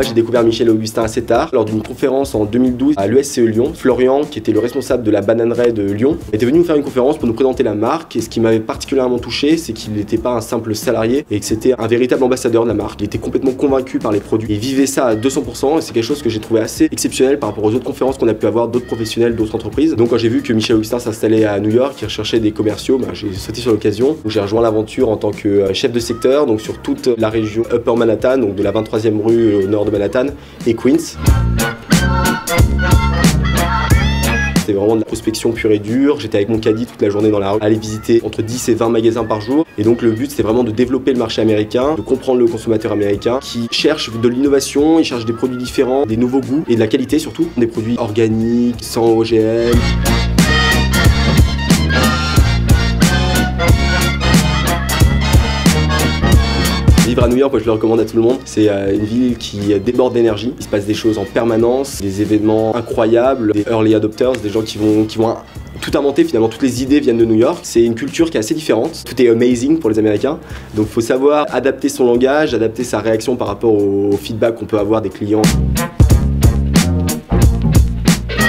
Moi, j'ai découvert Michel Augustin assez tard, lors d'une conférence en 2012 à l'ESCE Lyon. Florian, qui était le responsable de la bananerie de Lyon, était venu nous faire une conférence pour nous présenter la marque. Et ce qui m'avait particulièrement touché, c'est qu'il n'était pas un simple salarié et que c'était un véritable ambassadeur de la marque. Il était complètement convaincu par les produits. Il vivait ça à 200% et c'est quelque chose que j'ai trouvé assez exceptionnel par rapport aux autres conférences qu'on a pu avoir d'autres professionnels, d'autres entreprises. Donc quand j'ai vu que Michel Augustin s'installait à New York, qu'il recherchait des commerciaux, j'ai sauté sur l'occasion. J'ai rejoint l'aventure en tant que chef de secteur, donc sur toute la région Upper Manhattan, donc de la 23e rue au nord de Manhattan et Queens. C'était vraiment de la prospection pure et dure. J'étais avec mon caddie toute la journée dans la rue, aller visiter entre 10 et 20 magasins par jour. Et donc le but, c'était vraiment de développer le marché américain, de comprendre le consommateur américain qui cherche de l'innovation, il cherche des produits différents, des nouveaux goûts et de la qualité surtout, des produits organiques, sans OGM. Vivre à New York, moi je le recommande à tout le monde. C'est une ville qui déborde d'énergie. Il se passe des choses en permanence, des événements incroyables, des early adopters, des gens qui vont tout inventer finalement. Toutes les idées viennent de New York. C'est une culture qui est assez différente. Tout est amazing pour les Américains. Donc il faut savoir adapter son langage, adapter sa réaction par rapport au feedback qu'on peut avoir des clients.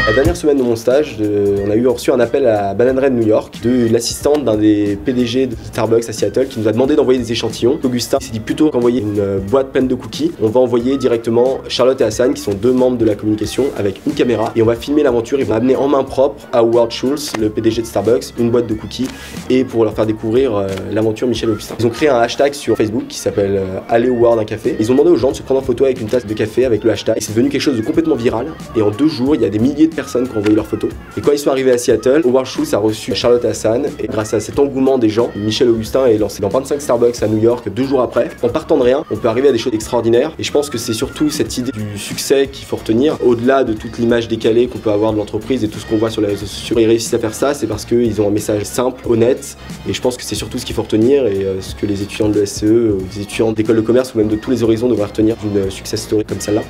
La dernière semaine de mon stage, on a reçu un appel à Bananerie de New York de l'assistante d'un des PDG de Starbucks à Seattle qui nous a demandé d'envoyer des échantillons. Augustin s'est dit plutôt qu'envoyer une boîte pleine de cookies, on va envoyer directement Charlotte et Hassan qui sont deux membres de la communication avec une caméra et on va filmer l'aventure. Ils vont amener en main propre à Howard Schultz, le PDG de Starbucks, une boîte de cookies et pour leur faire découvrir l'aventure Michel Augustin. Ils ont créé un hashtag sur Facebook qui s'appelle Allez Howard un café. Ils ont demandé aux gens de se prendre en photo avec une tasse de café avec le hashtag et c'est devenu quelque chose de complètement viral et en 2 jours il y a des milliers de personnes qui ont envoyé leurs photos. Et quand ils sont arrivés à Seattle, Howard Schultz a reçu Charlotte Hassan et grâce à cet engouement des gens, Michel Augustin est lancé dans 25 Starbucks à New York 2 jours après. En partant de rien, on peut arriver à des choses extraordinaires et je pense que c'est surtout cette idée du succès qu'il faut retenir au-delà de toute l'image décalée qu'on peut avoir de l'entreprise et tout ce qu'on voit sur les réseaux sociaux. Ils réussissent à faire ça, c'est parce qu'ils ont un message simple, honnête et je pense que c'est surtout ce qu'il faut retenir et ce que les étudiants de l'ESCE, les étudiants d'école de commerce ou même de tous les horizons devraient retenir d'une success story comme celle-là.